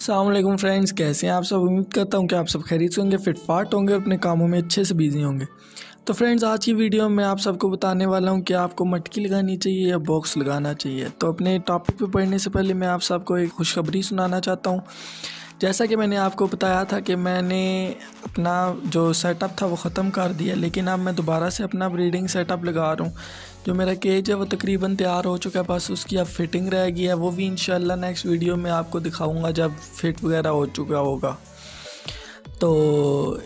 अस्सलाम वालेकुम फ्रेंड्स, कैसे हैं आप सब। उम्मीद करता हूं कि आप सब खैरियत से होंगे, फिट फाट होंगे, अपने कामों में अच्छे से बिजी होंगे। तो फ्रेंड्स, आज की वीडियो में आप सबको बताने वाला हूं कि आपको मटकी लगानी चाहिए या बॉक्स लगाना चाहिए। तो अपने टॉपिक पे पढ़ने से पहले मैं आप सबको एक खुशखबरी सुनाना चाहता हूं। जैसा कि मैंने आपको बताया था कि मैंने अपना जो सेटअप था वो ख़त्म कर दिया, लेकिन अब मैं दोबारा से अपना ब्रीडिंग सेटअप लगा रहा हूँ। जो मेरा केज है वो तकरीबन तैयार हो चुका है, बस उसकी अब फिटिंग रह गई है। वो भी इंशाल्लाह नेक्स्ट वीडियो में आपको दिखाऊंगा जब फिट वगैरह हो चुका होगा। तो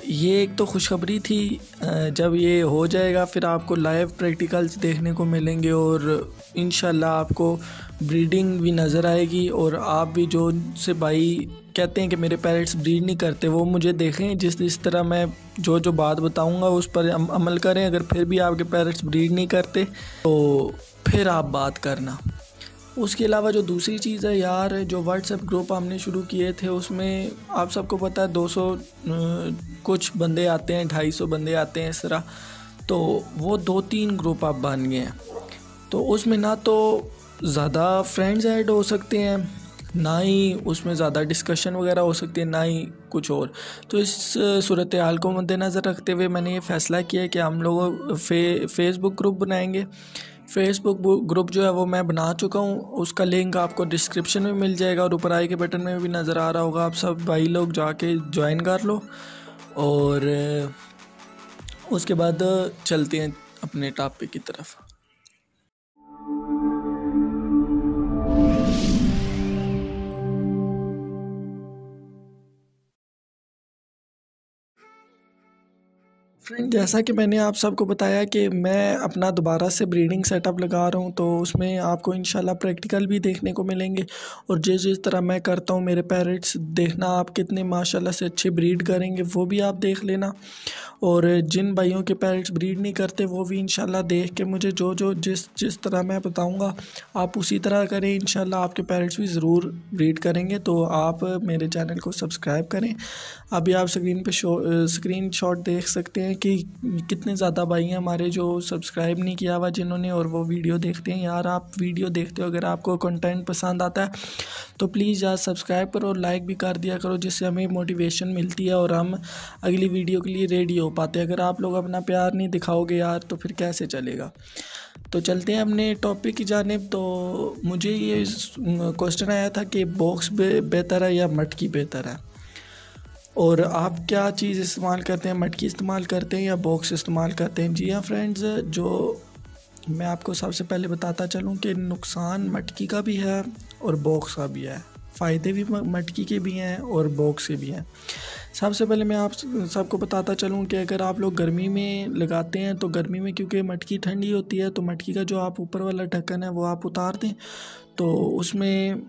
ये एक तो खुशखबरी थी। जब ये हो जाएगा फिर आपको लाइव प्रैक्टिकल्स देखने को मिलेंगे और इंशाल्लाह आपको ब्रीडिंग भी नज़र आएगी। और आप भी जो से भाई कहते हैं कि मेरे पेरेंट्स ब्रीड नहीं करते, वो मुझे देखें। जिस तरह मैं जो बात बताऊंगा उस पर अमल करें। अगर फिर भी आपके पेरेंट्स ब्रीड नहीं करते तो फिर आप बात करना। उसके अलावा जो दूसरी चीज़ है यार, जो व्हाट्सएप ग्रुप हमने शुरू किए थे उसमें आप सबको पता है 200 कुछ बंदे आते हैं, 250 बंदे आते हैं इस तरह। तो वो 2-3 ग्रुप आप बन गए हैं। तो उसमें ना तो ज़्यादा फ्रेंड्स ऐड हो सकते हैं, ना ही उसमें ज़्यादा डिस्कशन वगैरह हो सकती है, ना ही कुछ और। तो इस सूरत हाल को मद्देनज़र रखते हुए मैंने ये फ़ैसला किया है कि हम लोग फेसबुक ग्रुप बनाएंगे। फेसबुक ग्रुप जो है वो मैं बना चुका हूँ, उसका लिंक आपको डिस्क्रिप्शन में मिल जाएगा और ऊपर आई के बटन में भी नज़र आ रहा होगा। आप सब भाई लोग जाके ज्वाइन कर लो और उसके बाद चलते हैं अपने टॉपिक की तरफ। फ्रेंड, जैसा कि मैंने आप सबको बताया कि मैं अपना दोबारा से ब्रीडिंग सेटअप लगा रहा हूँ, तो उसमें आपको इंशाल्लाह प्रैक्टिकल भी देखने को मिलेंगे। और जिस तरह मैं करता हूँ मेरे पेरेंट्स देखना, आप कितने माशाल्लाह से अच्छे ब्रीड करेंगे वो भी आप देख लेना। और जिन भाइयों के पेरेंट्स ब्रीड नहीं करते वो भी इंशाल्लाह देख के मुझे जिस तरह मैं बताऊँगा आप उसी तरह करें। इंशाल्लाह आपके पेरेंट्स भी ज़रूर ब्रीड करेंगे। तो आप मेरे चैनल को सब्सक्राइब करें। अभी आप स्क्रीन पे स्क्रीन शॉट देख सकते हैं कि कितने ज़्यादा भाई हैं हमारे जो सब्सक्राइब नहीं किया हुआ जिन्होंने, और वो वीडियो देखते हैं। यार, आप वीडियो देखते हो, अगर आपको कंटेंट पसंद आता है तो प्लीज़ यार सब्सक्राइब करो और लाइक भी कर दिया करो, जिससे हमें मोटिवेशन मिलती है और हम अगली वीडियो के लिए रेडी हो पाते हैं। अगर आप लोग अपना प्यार नहीं दिखाओगे यार तो फिर कैसे चलेगा। तो चलते हैं अपने टॉपिक की जानिब। तो मुझे ये क्वेश्चन आया था कि बॉक्स बेहतर है या मटकी बेहतर है, और आप क्या चीज़ इस्तेमाल करते हैं, मटकी इस्तेमाल करते हैं या बॉक्स इस्तेमाल करते हैं। जी हाँ फ्रेंड्स, जो मैं आपको सबसे पहले बताता चलूँ कि नुकसान मटकी का भी है और बॉक्स का भी है। फ़ायदे भी मटकी के भी हैं और बॉक्स के भी हैं। सबसे पहले मैं आप सबको बताता चलूँ कि अगर आप लोग गर्मी में लगाते हैं तो गर्मी में क्योंकि मटकी ठंडी होती है, तो मटकी का जो आप ऊपर वाला ढक्कन है वो आप उतार दें, तो उसमें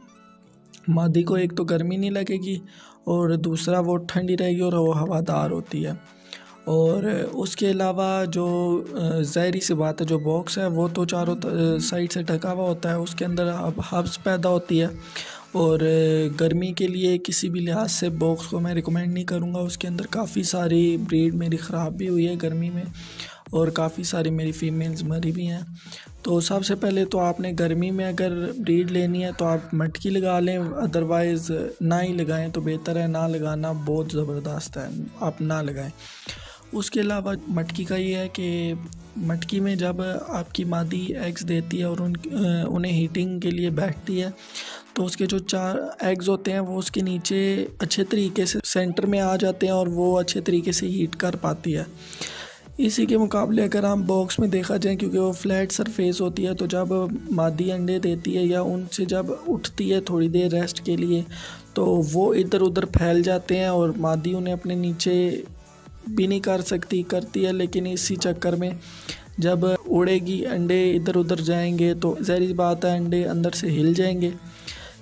मादी को एक तो गर्मी नहीं लगेगी और दूसरा वो ठंडी रहेगी और वो हवादार होती है। और उसके अलावा जो ज़ाहिरी सी बात है, जो बॉक्स है वो तो चारों साइड से ढका हुआ होता है, उसके अंदर हब्स पैदा होती है। और गर्मी के लिए किसी भी लिहाज से बॉक्स को मैं रिकमेंड नहीं करूँगा। उसके अंदर काफ़ी सारी ब्रीड मेरी ख़राब भी हुई है गर्मी में और काफ़ी सारी मेरी फ़ीमेल्स मरी भी हैं। तो सबसे पहले तो आपने गर्मी में अगर ब्रीड लेनी है तो आप मटकी लगा लें, अदरवाइज़ ना ही लगाएं तो बेहतर है। ना लगाना बहुत ज़बरदस्त है, आप ना लगाएं। उसके अलावा मटकी का ये है कि मटकी में जब आपकी मादी एग्स देती है और उन्हें हीटिंग के लिए बैठती है, तो उसके जो 4 एग्स होते हैं वो उसके नीचे अच्छे तरीके से सेंटर में आ जाते हैं और वो अच्छे तरीके से हीट कर पाती है। इसी के मुकाबले अगर हम बॉक्स में देखा जाए, क्योंकि वो फ्लैट सरफेस होती है, तो जब मादी अंडे देती है या उनसे जब उठती है थोड़ी देर रेस्ट के लिए, तो वो इधर उधर फैल जाते हैं और मादी उन्हें अपने नीचे भी नहीं करती है। लेकिन इसी चक्कर में जब उड़ेगी, अंडे इधर उधर जाएंगे तो ज़ाहिर बात है अंडे अंदर से हिल जाएंगे।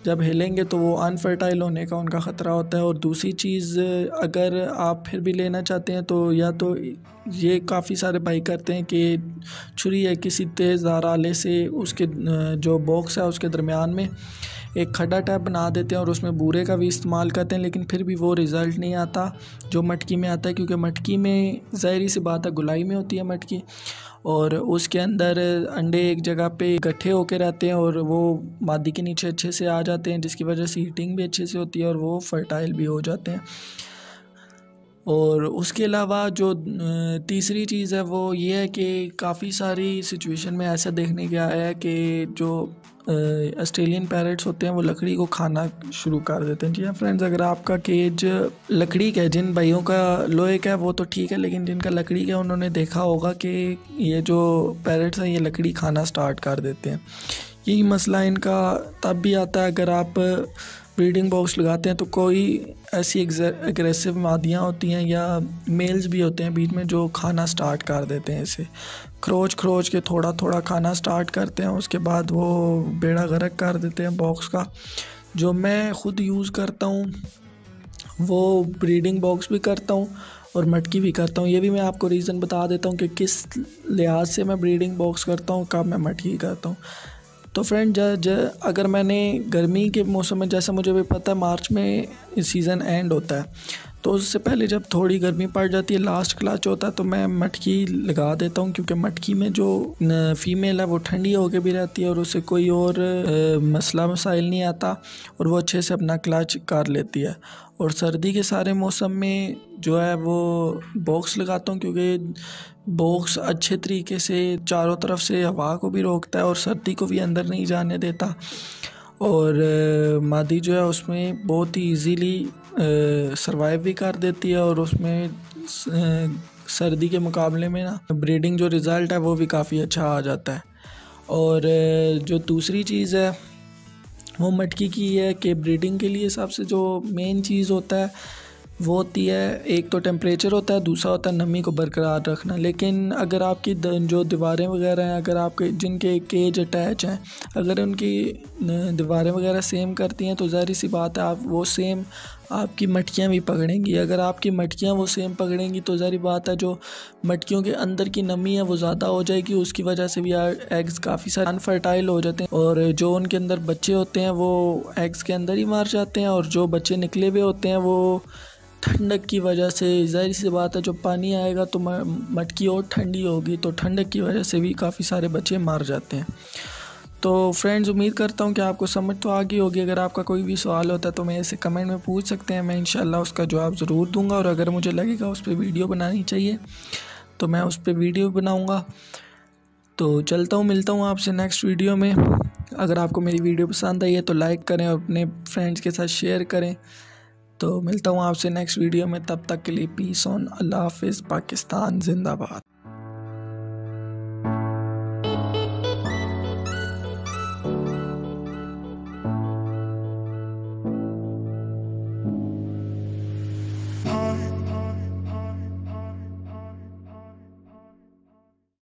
जब हिलेंगे तो वो अनफर्टाइल होने का उनका ख़तरा होता है। और दूसरी चीज़, अगर आप फिर भी लेना चाहते हैं तो या तो ये काफ़ी सारे भाई करते हैं कि छुरी या किसी तेज़ धार आले से उसके जो बॉक्स है उसके दरमियान में एक खड्डा टाइप बना देते हैं और उसमें बूरे का भी इस्तेमाल करते हैं, लेकिन फिर भी वो रिज़ल्ट नहीं आता जो मटकी में आता है, क्योंकि मटकी में ज़ाहिर सी बात है गुलाई में होती है मटकी, और उसके अंदर अंडे एक जगह पे इकट्ठे होके रहते हैं और वो मादी के नीचे अच्छे से आ जाते हैं, जिसकी वजह से हीटिंग भी अच्छे से होती है और वो फर्टाइल भी हो जाते हैं। और उसके अलावा जो तीसरी चीज़ है वो ये है कि काफ़ी सारी सिचुएशन में ऐसा देखने को आया है कि जो ऑस्ट्रेलियन पैरट्स होते हैं वो लकड़ी को खाना शुरू कर देते हैं। जी हाँ फ्रेंड्स, अगर आपका केज लकड़ी का है, जिन भाइयों का लोहे का है वो तो ठीक है, लेकिन जिनका लकड़ी का है उन्होंने देखा होगा कि ये जो पैरट्स हैं ये लकड़ी खाना स्टार्ट कर देते हैं। यही मसला इनका तब भी आता है अगर आप ब्रीडिंग बॉक्स लगाते हैं तो कोई ऐसी एग्रेसिव मादियाँ होती हैं या मेल्स भी होते हैं बीच में जो खाना स्टार्ट कर देते हैं, इसे खरोच के थोड़ा थोड़ा खाना स्टार्ट करते हैं, उसके बाद वो बेड़ा गर्क कर देते हैं बॉक्स का। जो मैं ख़ुद यूज़ करता हूँ वो ब्रीडिंग बॉक्स भी करता हूँ और मटकी भी करता हूँ। ये भी मैं आपको रीज़न बता देता हूँ कि किस लिहाज से मैं ब्रीडिंग बॉक्स करता हूँ, कब मैं मटकी करता हूँ। तो फ्रेंड अगर मैंने गर्मी के मौसम में, जैसा मुझे भी पता है मार्च में सीज़न एंड होता है, तो उससे पहले जब थोड़ी गर्मी पड़ जाती है, लास्ट क्लच होता है, तो मैं मटकी लगा देता हूँ, क्योंकि मटकी में जो फ़ीमेल है वो ठंडी होके भी रहती है और उससे कोई और मसला मसाइल नहीं आता और वो अच्छे से अपना क्लच कर लेती है। और सर्दी के सारे मौसम में जो है वो बॉक्स लगाता हूँ, क्योंकि बॉक्स अच्छे तरीके से चारों तरफ से हवा को भी रोकता है और सर्दी को भी अंदर नहीं जाने देता, और मादी जो है उसमें बहुत ही इजीली सरवाइव भी कर देती है और उसमें सर्दी के मुकाबले में ना ब्रीडिंग जो रिज़ल्ट है वो भी काफ़ी अच्छा आ जाता है। और जो दूसरी चीज़ है वो मटकी की है कि ब्रीडिंग के लिए सबसे जो मेन चीज़ होता है वो होती है, एक तो टेम्परेचर होता है, दूसरा होता है नमी को बरकरार रखना। लेकिन अगर आपकी जो दीवारें वगैरह हैं, अगर आपके जिनके केज अटैच हैं, अगर उनकी दीवारें वगैरह सेम करती हैं तो ज़ाहिर सी बात है आप वो सेम आपकी मटकियाँ भी पकड़ेंगी। अगर आपकी मटकियाँ वो सेम पकड़ेंगी तो ज़ाहिर बात है जो मटकियों के अंदर की नमी है वो ज़्यादा हो जाएगी, उसकी वजह से भी एग्स काफ़ी सारे अनफर्टाइल हो जाते हैं और जो उनके अंदर बच्चे होते हैं वो एग्स के अंदर ही मर जाते हैं, और जो बच्चे निकले हुए होते हैं वो ठंडक की वजह से, ज़ाहिर सी बात है जब पानी आएगा तो मटकी और ठंडी होगी, तो ठंडक की वजह से भी काफ़ी सारे बच्चे मर जाते हैं। तो फ्रेंड्स, उम्मीद करता हूँ कि आपको समझ तो आ गई होगी। अगर आपका कोई भी सवाल होता है तो मैं इसे कमेंट में पूछ सकते हैं, मैं इंशाल्लाह उसका जवाब ज़रूर दूंगा, और अगर मुझे लगेगा उस पर वीडियो बनानी चाहिए तो मैं उस पर वीडियो बनाऊँगा। तो चलता हूँ, मिलता हूँ आपसे नेक्स्ट वीडियो में। अगर आपको मेरी वीडियो पसंद आई है तो लाइक करें और अपने फ्रेंड्स के साथ शेयर करें। तो मिलता हूँ आपसे नेक्स्ट वीडियो में, तब तक के लिए पीस ऑन, अल्लाह हाफिज़, पाकिस्तान जिंदाबाद।